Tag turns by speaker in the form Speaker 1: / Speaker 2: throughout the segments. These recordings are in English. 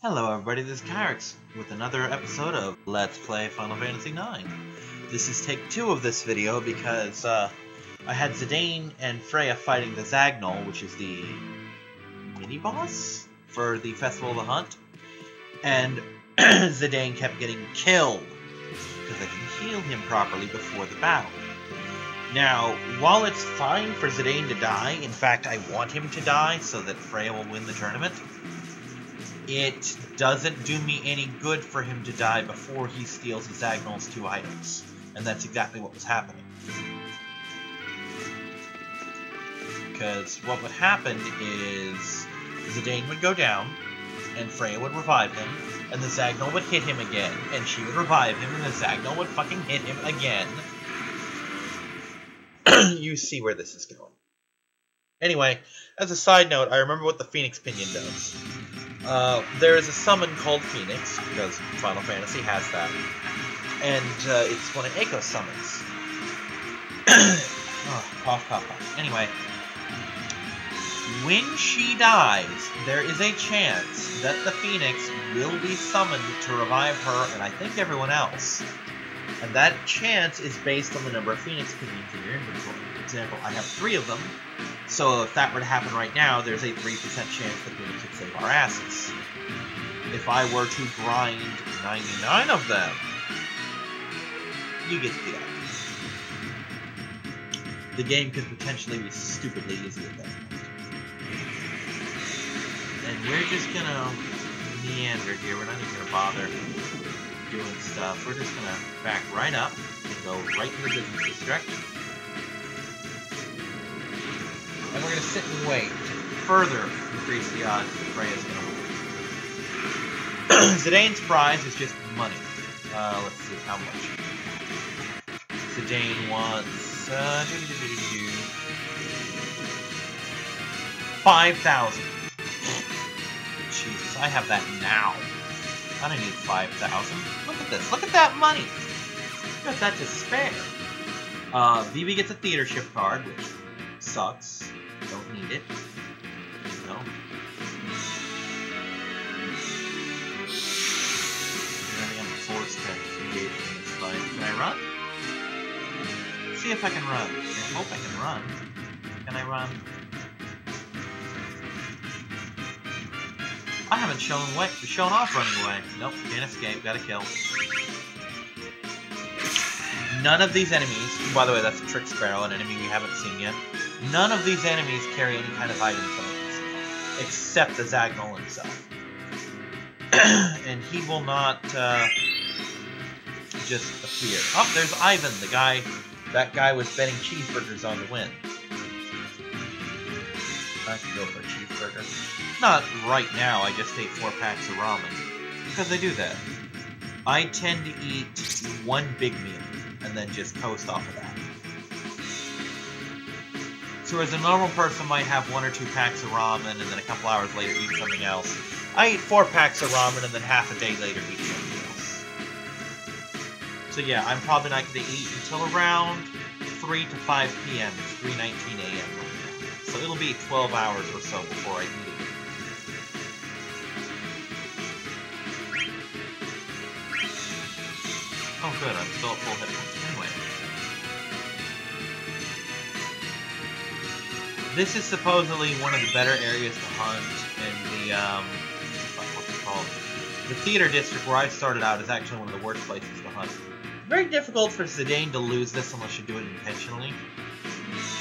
Speaker 1: Hello everybody, this is Kyrix with another episode of Let's Play Final Fantasy IX. This is take 2 of this video because I had Zidane and Freya fighting the Zagnol, which is the mini-boss for the Festival of the Hunt, and Zidane kept getting killed because I didn't heal him properly before the battle. Now, while it's fine for Zidane to die, in fact I want him to die so that Freya will win the tournament, it doesn't do me any good for him to die before he steals the Zagnol's 2 items. And that's exactly what was happening. Because what would happen is Zidane would go down, and Freya would revive him, and the Zagnol would hit him again, and she would revive him, and the Zagnol would fucking hit him again. You see where this is going. Anyway, as a side note, I remember what the Phoenix Pinion does. There is a summon called Phoenix, because Final Fantasy has that, and it's one of Eiko's summons. Oh, cough, cough, cough. Anyway, when she dies, there is a chance that the Phoenix will be summoned to revive her and I think everyone else. And that chance is based on the number of Phoenix Pinions in your inventory. For example, I have 3 of them. So if that were to happen right now, there's a 3% chance that Phoenix could save our asses. If I were to grind 99 of them, you get the idea. The game could potentially be stupidly easy at that point. And we're just gonna meander here. We're not even gonna bother doing stuff. We're just gonna back right up and go right to the business district. And we're going to sit and wait to further increase the odds that Freya's going to win. Zidane's prize is just money. Let's see how much. Zidane wants 5,000. Jesus, I have that now. I don't need 5,000. Look at this. Look at that money. Got that to spare. Vivi gets a theater ship card, which sucks. Don't need it. No. I'm forced to engage in this fight. Can I run? Let's see if I can run. I hope I can run. Can I run? I haven't shown off running away. Nope, can't escape. Gotta kill. None of these enemies, by the way, that's a Trick Sparrow, an enemy we haven't seen yet. None of these enemies carry any kind of items on them, except the Zagnol himself. And he will not just appear. Oh, there's Ivan, the guy. That guy was betting cheeseburgers on the win. I can go for a cheeseburger. Not right now, I just ate 4 packs of ramen. Because I do that. I tend to eat 1 big meal, and then just coast off of that. So whereas a normal person might have 1 or 2 packs of ramen and then a couple hours later eat something else, I eat 4 packs of ramen and then half a day later eat something else. So yeah, I'm probably not going to eat until around 3 to 5 p.m. It's 3:19 a.m. right now. So it'll be 12 hours or so before I eat it. Oh good, I'm still at full hit points. Anyway. This is supposedly one of the better areas to hunt in the, what's it called? The theater district where I started out is actually one of the worst places to hunt. Very difficult for Zidane to lose this unless you do it intentionally.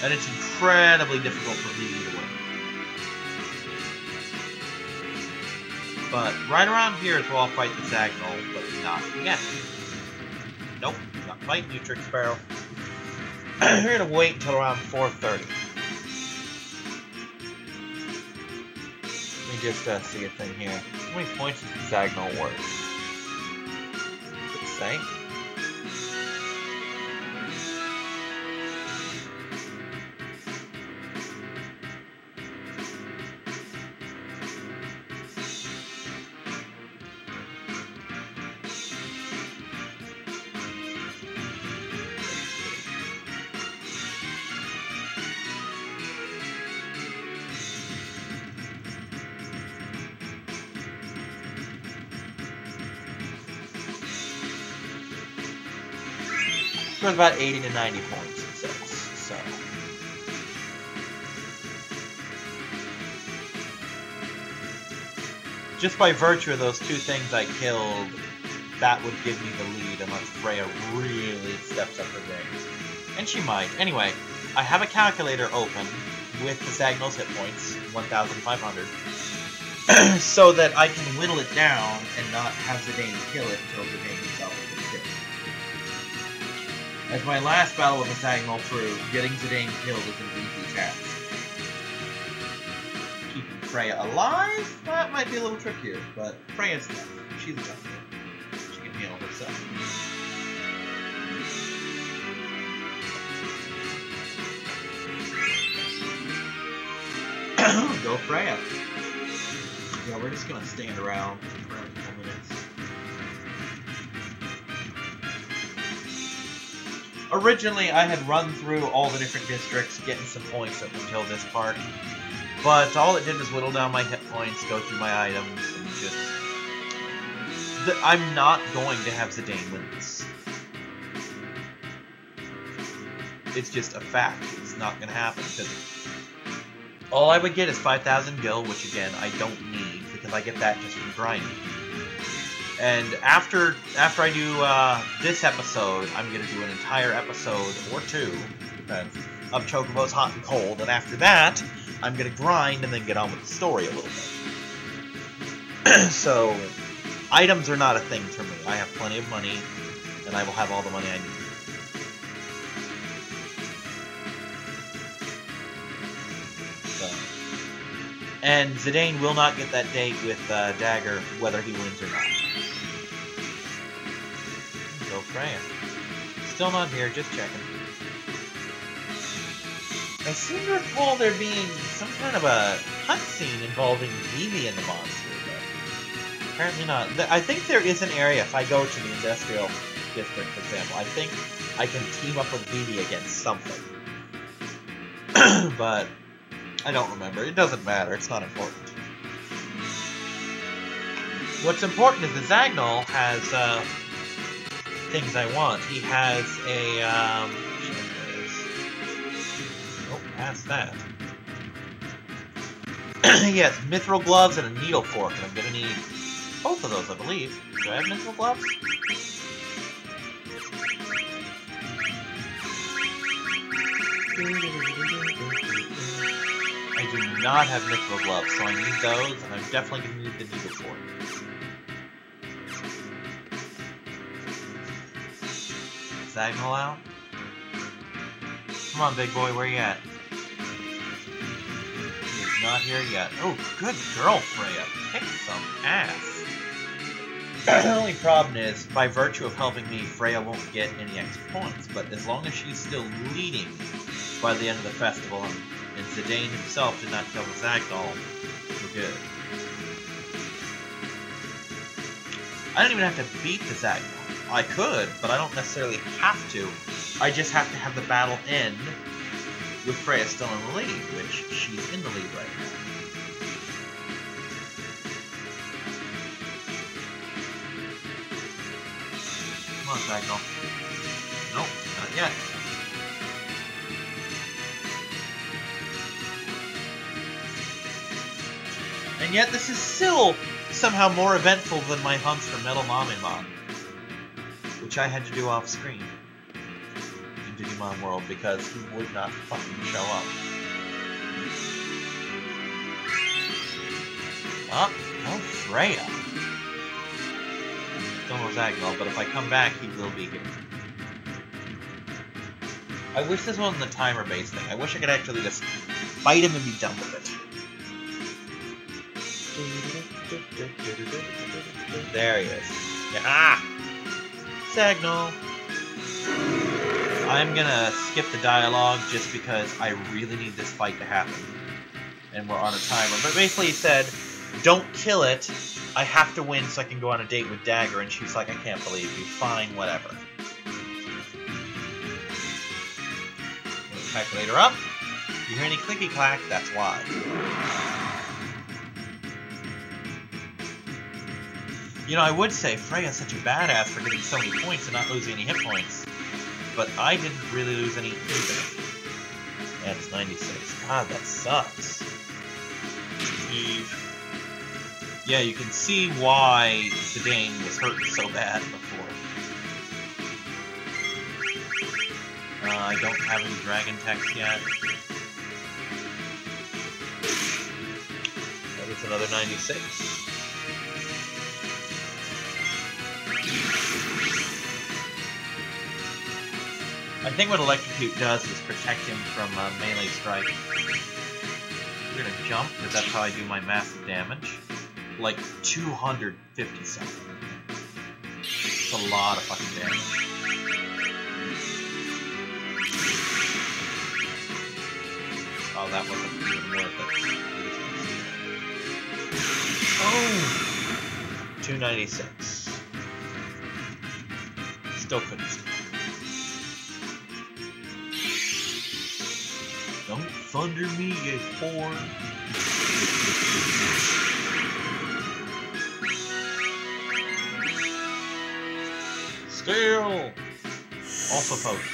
Speaker 1: And it's incredibly difficult for Vivi to win. But right around here is where I'll fight the Zagnol, but not again. Nope, not fighting you, Trick Sparrow. We're gonna wait until around 4:30. Let me just see a thing here. How many points is the Zagnol worth? Does it say? Scores about 80 to 90 points, it says. So. Just by virtue of those two things I killed, that would give me the lead unless Freya really steps up her game. And she might. Anyway, I have a calculator open with the Zagnol's hit points, 1,500, so that I can whittle it down and not have Zidane kill it until Zidane himself is killed. As my last battle with the Zagnol proved, getting Zidane killed is an easy task. Keeping Freya alive? That might be a little trickier, but Freya's tough. She's a tough girl. She can handle herself. Go Freya. Yeah, we're just gonna stand around for a couple minutes. Originally, I had run through all the different districts, getting some points up until this part. But all it did was whittle down my hit points, go through my items, and just... I'm not going to have Zidane win this. It's just a fact. It's not going to happen, because all I would get is 5,000 gil, which again, I don't need, because I get that just from grinding. And after I do this episode, I'm going to do an entire episode, or two, depends, of Chocobo's Hot and Cold, and after that, I'm going to grind and then get on with the story a little bit. So, items are not a thing for me. I have plenty of money, and I will have all the money I need. And Zidane will not get that date with Dagger, whether he wins or not. Go Freya. Still not here, just checking. I seem to recall there being some kind of a cutscene involving Vivi and the monster, but apparently not. I think there is an area, if I go to the Industrial District, for example, I think I can team up with Vivi against something. But I don't remember. It doesn't matter. It's not important. What's important is the Zagnol has things I want. He has a oh, past that. He has mithril gloves and a needle fork, and I'm gonna need both of those, I believe. Do I have mithril gloves? I do not have mithril gloves, so I need those, and I'm definitely going to need the needle fork. Zagnol out? Come on, big boy, where you at? He's not here yet. Oh, good girl, Freya. Kick some ass. The only problem is, by virtue of helping me, Freya won't get any extra points, but as long as she's still leading by the end of the festival, and Zidane himself did not kill the Zagnol, we're good. I don't even have to beat the Zagnol. I could, but I don't necessarily have to. I just have to have the battle end with Freya still in the lead, which she's in the lead right now. Come on, Zagnol. Nope, not yet. And yet this is still somehow more eventful than my hunts for Metal Mamemon, which I had to do off screen in Digimon World because he would not fucking show up. Oh, no Freya. Still no Zagnol, but if I come back, he will be here. I wish this wasn't the timer-based thing. I wish I could actually just fight him and be done with it. There he is. Ah! Zagnol! I'm gonna skip the dialogue just because I really need this fight to happen. And we're on a timer. But basically he said, don't kill it. I have to win so I can go on a date with Dagger. And she's like, I can't believe you. Fine, whatever. Calculator up. You hear any clicky clack? That's why. You know, I would say Freya's such a badass for getting so many points and not losing any hit points. but I didn't really lose any either. That's 96. God, that sucks. Yeah, you can see why Zidane was hurting so bad before. I don't have any dragon text yet. That is another 96. I think what Electrocute does is protect him from melee strike. We're gonna jump, because that's how I do my massive damage. Like 250 something. It's a lot of fucking damage. Oh, that wasn't even worth it. Oh! 296. Still couldn't see. Don't thunder me, you whore. Still! Also potent.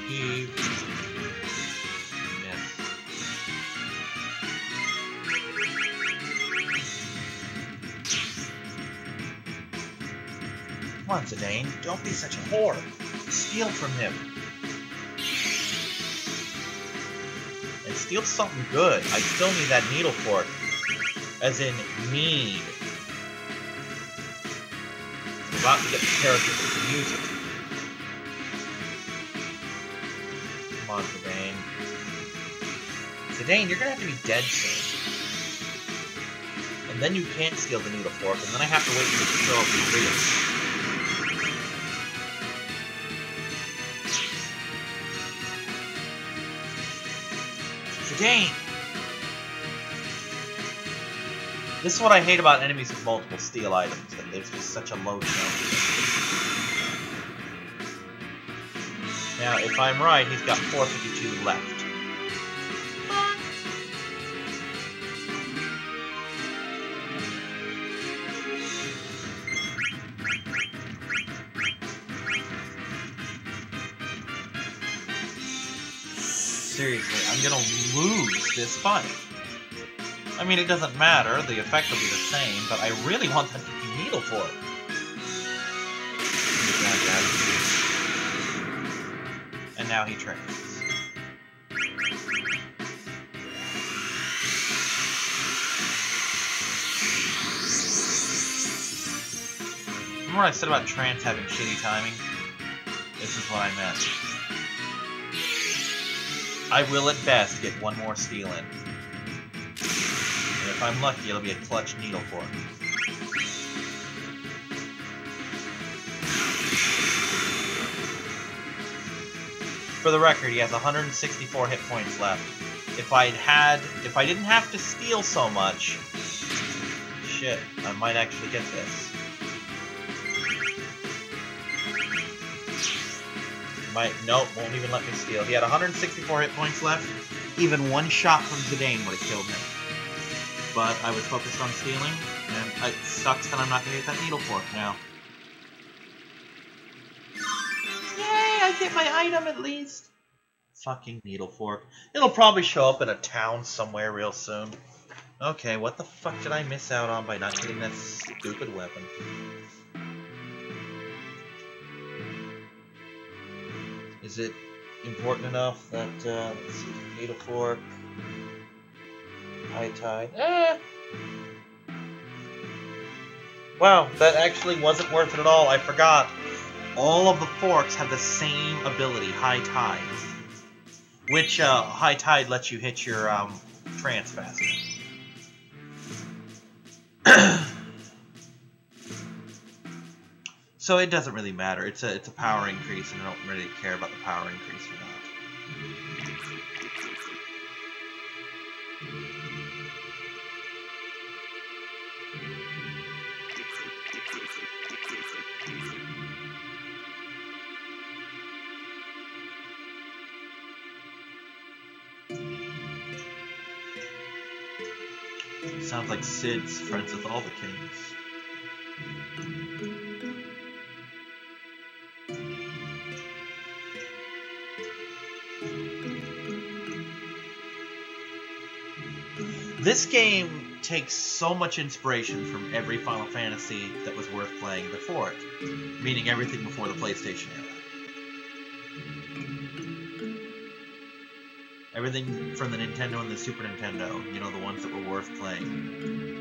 Speaker 1: Heave. Yes. Come on, Zidane. Don't be such a whore. Steal from him. And steal something good. I still need that needle fork. As in, need. I'm about to get the character that can use it. Come on, Zidane. Zidane, you're gonna have to be dead soon. And then you can't steal the needle fork, and then I have to wait for you to show up and real. Zidane! This is what I hate about enemies with multiple steal items, that there's just such a low chance. Now, if I'm right, he's got 452 left. Seriously, I'm gonna lose this fight. I mean, it doesn't matter, the effect will be the same, but I really want that fucking needle for it. And now he trains. Remember what I said about trance having shitty timing? This is what I meant. I will at best get one more steal in. And if I'm lucky, it'll be a clutch needle for it. For the record, he has 164 hit points left. If I didn't have to steal so much, shit, I might actually get this. Nope, won't even let me steal. He had 164 hit points left. Even one shot from Zidane would have killed him. But I was focused on stealing, and it sucks that I'm not going to get that needle fork now. Yay, I get my item at least. Fucking needle fork. It'll probably show up in a town somewhere real soon. Okay, what the fuck did I miss out on by not getting that stupid weapon? Is it important enough that, let's see, needle fork, high tide, Wow, that actually wasn't worth it at all, I forgot. All of the forks have the same ability, high tide. Which, high tide lets you hit your, trance faster. So it doesn't really matter. It's a power increase, and I don't really care about the power increase or not. Sounds like Sid's friends with all the kings. This game takes so much inspiration from every Final Fantasy that was worth playing before it, meaning everything before the PlayStation era. Everything from the Nintendo and the Super Nintendo, you know, the ones that were worth playing.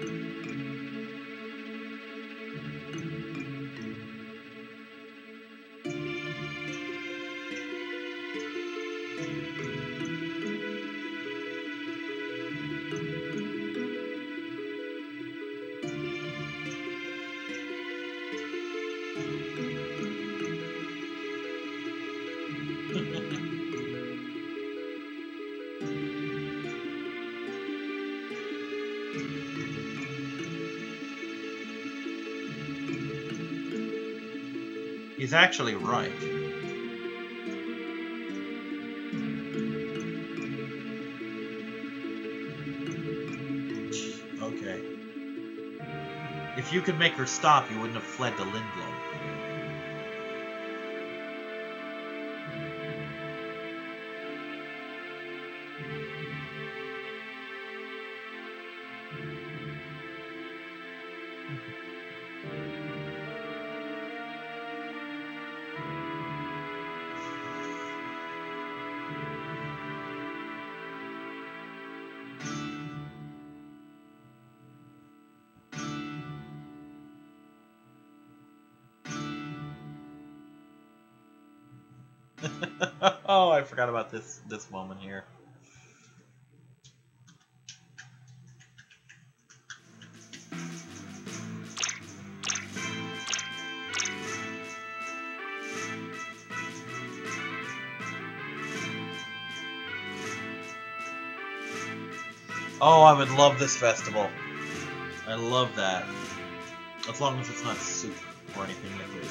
Speaker 1: He's actually right. Okay. If you could make her stop, you wouldn't have fled to Lindblom. Oh, I forgot about this moment here. Oh, I would love this festival. I love that. As long as it's not soup or anything liquid.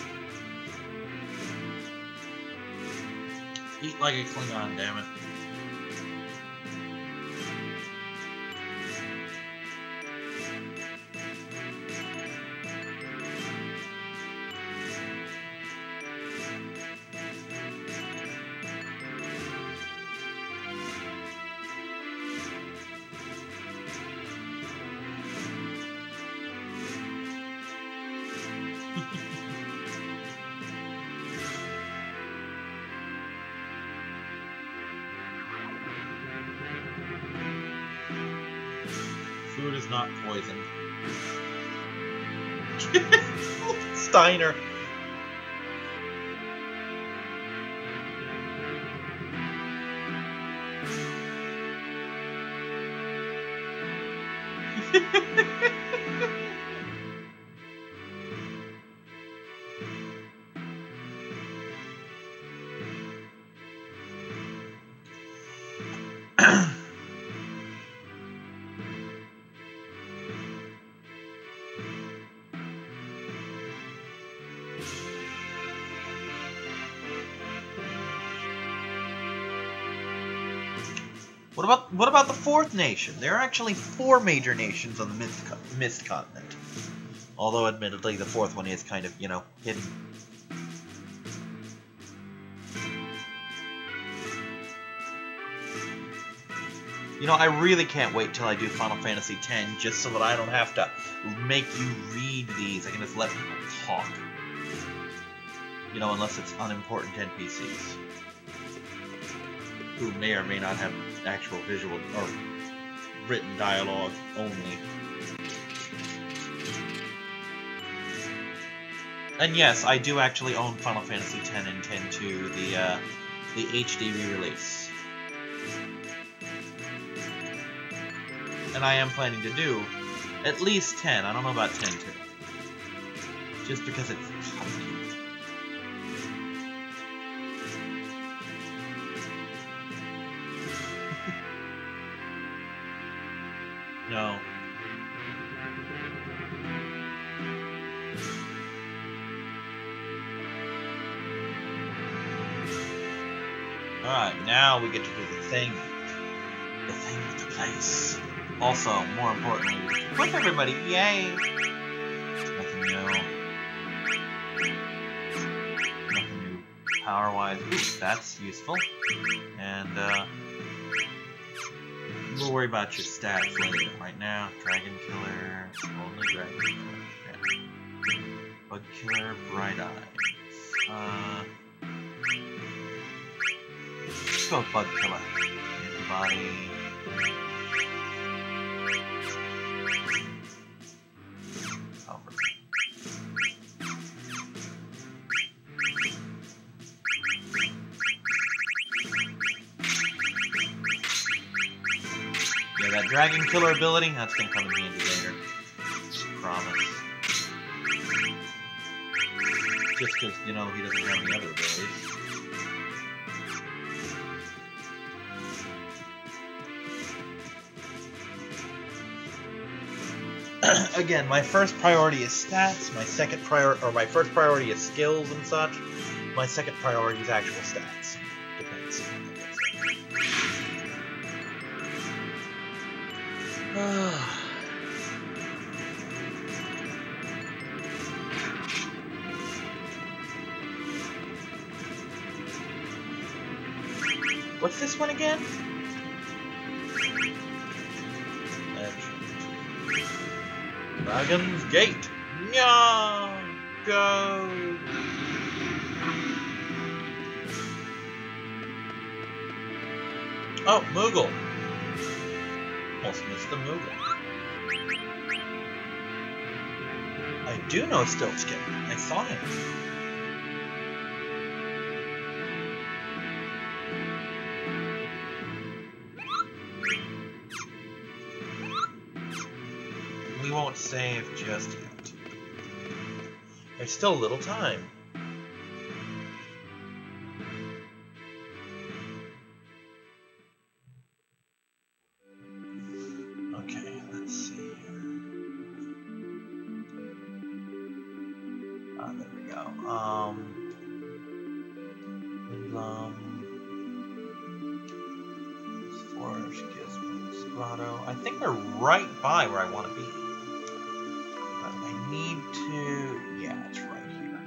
Speaker 1: Eat like a Klingon, damn it. Food is not poison. Steiner. What about the fourth nation? There are actually 4 major nations on the Mist Continent. Although, admittedly, the fourth one is kind of, you know, hidden. You know, I really can't wait till I do Final Fantasy X, just so that I don't have to make you read these. I can just let people talk. You know, unless it's unimportant NPCs. Who may or may not have actual visual or written dialogue only. And yes, I do actually own Final Fantasy X and 10-2, the HD re-release. And I am planning to do at least 10. I don't know about 10-2. Just because it's chunky. No. Alright, now we get to do the thing. The thing with the place. Also, more importantly, equip everybody. Yay! Nothing new. Nothing new power-wise. Ooh, that's useful. And we'll worry about your stats later. Right now, Dragon Killer, only Dragon Killer. Yeah. Bug Killer, Bright Eyes. Let's go with Bug Killer. Antibody. Over. Yeah, that Dragon Killer ability, that's gonna come in handy later. Promise. Just because, you know, he doesn't have any other abilities. Again, my first priority is stats. My first priority is skills and such. My second priority is actual stats. Depends. What's this one again? Dragon's Gate. Nya! Go! Oh, Moogle. Almost missed the Moogle. I do know Stiltskin. I saw him. We won't save just yet. There's still a little time. Okay, let's see here. Ah, there we go. Forge, Gizmo, Grotto. I think they're right by where I want to be. I need to... yeah, it's right here.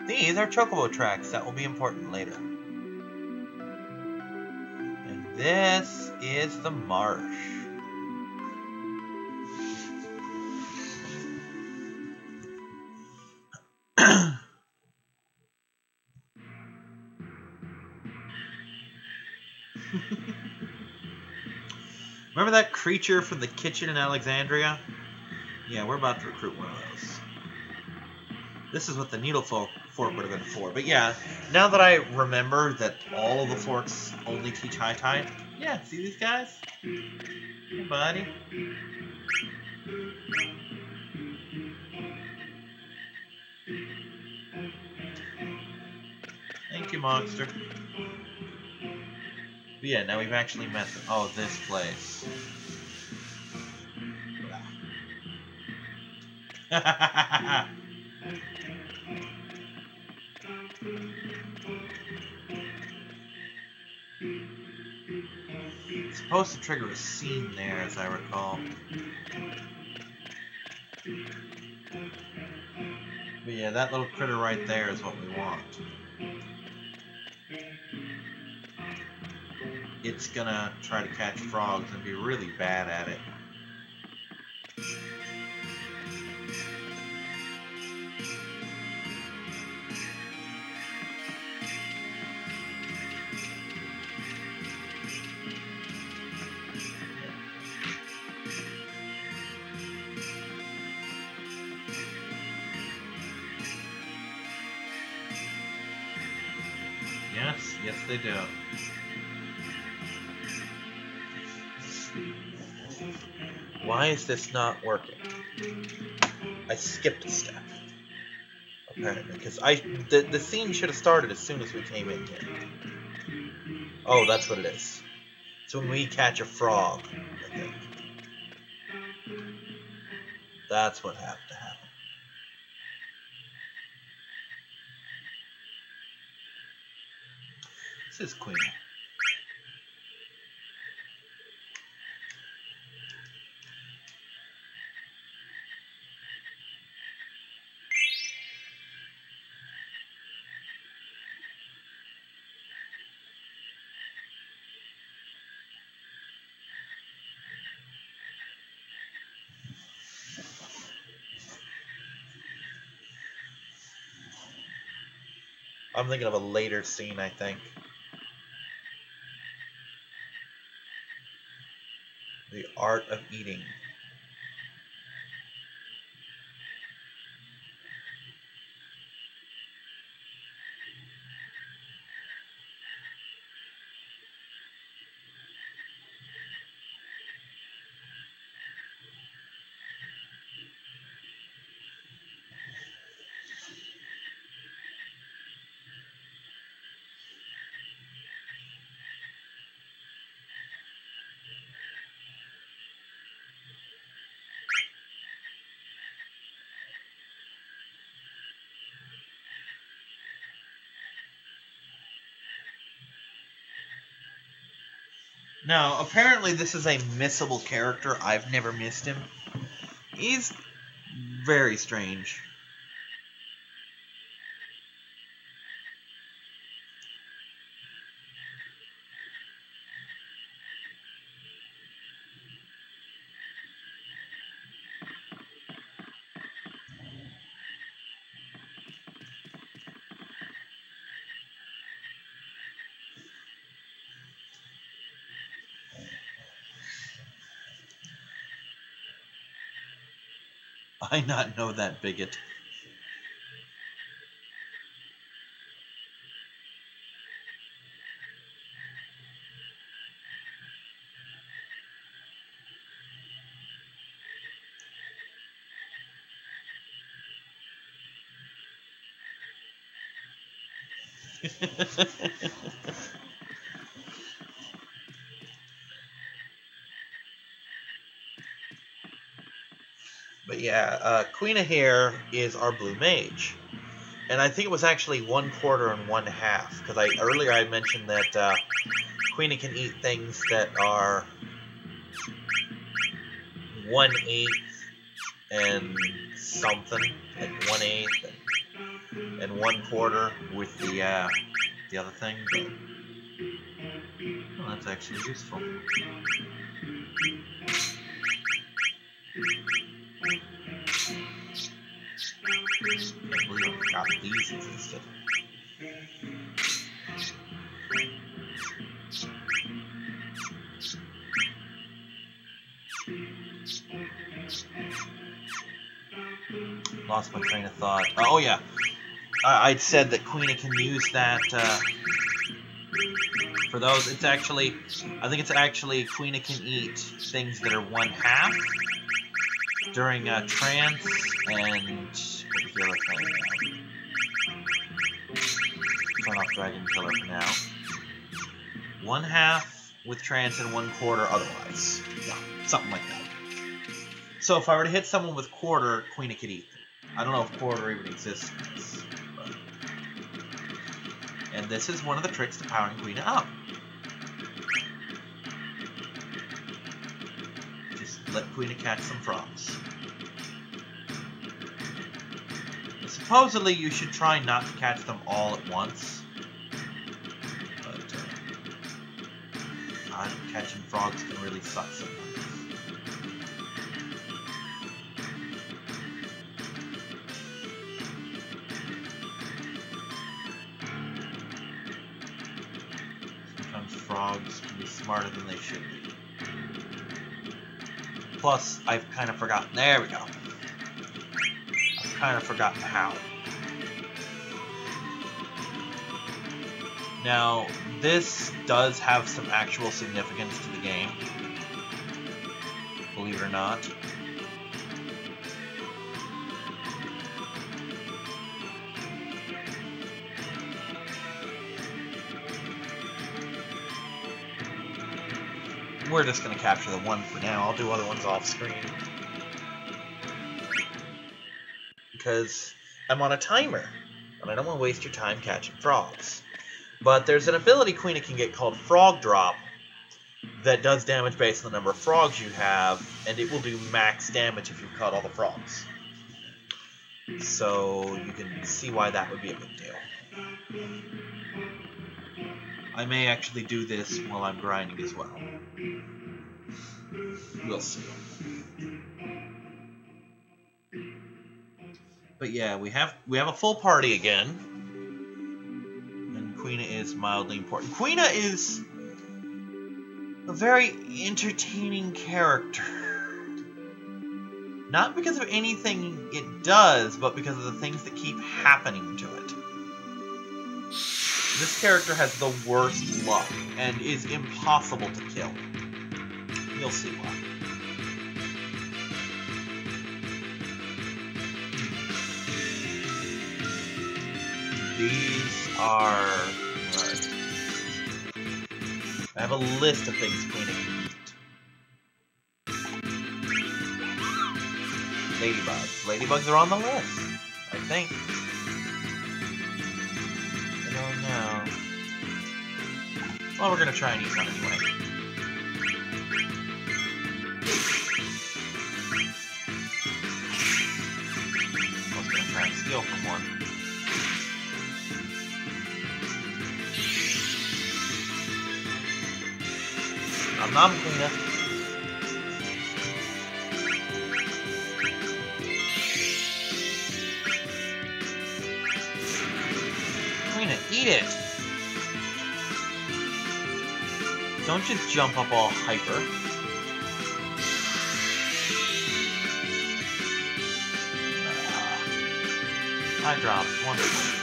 Speaker 1: These are chocobo tracks that will be important later. And this is the marsh. Remember that creature from the kitchen in Alexandria? Yeah, we're about to recruit one of those. This is what the needle fork would have been for. But yeah, now that I remember that all of the forks only teach high tide, yeah, see these guys? Hey, buddy. Thank you, monster. But yeah, now we've actually met them. Oh, this place. It's supposed to trigger a scene there, as I recall. But yeah, that little critter right there is what we want. It's gonna try to catch frogs and be really bad at it. Yes, they do. Why is this not working? I skipped a step. Apparently, because the scene should have started as soon as we came in here. Oh, that's what it is. It's when we catch a frog, I think. That's what had to happen. This is Queen. I'm thinking of a later scene, I think. The art of eating. Now, apparently this is a missable character. I've never missed him. He's very strange. I not know that bigot. But yeah, Queen of Hair is our blue mage. And I think it was actually 1/4 and 1/2. Because earlier I mentioned that Queen can eat things that are 1/8 and something. Like 1/8 and 1/4 with the other thing. But, well, that's actually useful. Can't believe I forgot these existed. Lost my train of thought. Oh yeah, I'd said that Queena can use that for those. It's actually, I think it's actually Queena can eat things that are 1/2 during trance and what was the other thing? Turn off Dragon Killer for now. 1/2 with trance and 1/4 otherwise. Yeah, something like that. So if I were to hit someone with 1/4, Queena could eat them. I don't know if 1/4 even exists. But... And this is one of the tricks to powering Queena up. Just let Queena catch some frogs. Supposedly you should try not to catch them all at once. But catching frogs can really suck sometimes. Frogs can be smarter than they should be. Plus, I've kind of forgotten. There we go. I've kind of forgotten how. Now, this does have some actual significance to the game. Believe it or not. We're just going to capture the one for now. I'll do other ones off screen. Because I'm on a timer. And I don't want to waste your time catching frogs. But there's an ability Queena can get called Frog Drop that does damage based on the number of frogs you have. And it will do max damage if you've caught all the frogs. So you can see why that would be a big deal. I may actually do this while I'm grinding as well. We'll see. But yeah, we have a full party again. Quina is mildly important. Quina is a very entertaining character. Not because of anything it does, but because of the things that keep happening to it. This character has the worst luck and is impossible to kill. You'll see why. These are... Right. I have a list of things Quina can eat. Ladybugs. Ladybugs are on the list, I think. I don't know. Well, we're gonna try and eat one anyway. I was gonna try and steal from one. Nom nom, Quina. Quina, eat it! Don't just jump up all hyper. Eye drops, wonderful.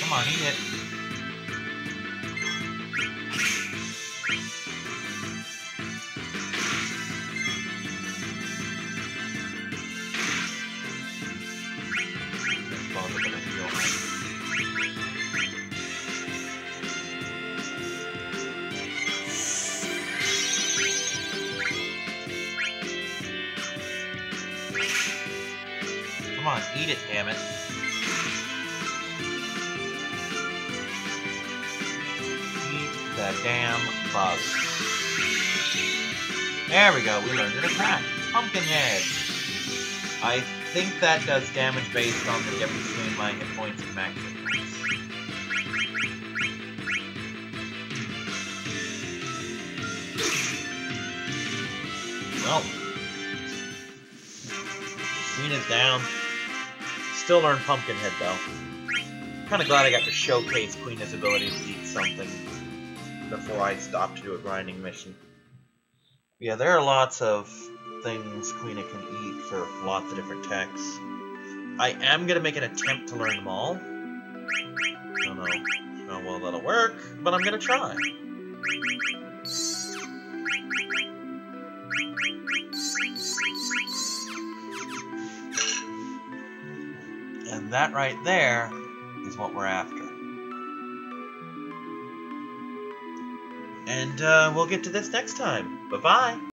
Speaker 1: Come on, eat it. Come on, eat it, damn it. That damn bug. There we go, we learned an attack. Pumpkin head. I think that does damage based on the difference between my hit points and max hit points. Well, Quina's down. Still learn pumpkin head though. Kinda glad I got to showcase Quina's ability to eat something before I stop to do a grinding mission. Yeah, there are lots of things Quina can eat for lots of different techs. I am going to make an attempt to learn them all. I don't know how well that'll work, but I'm going to try. And that right there is what we're after. And we'll get to this next time. Bye-bye.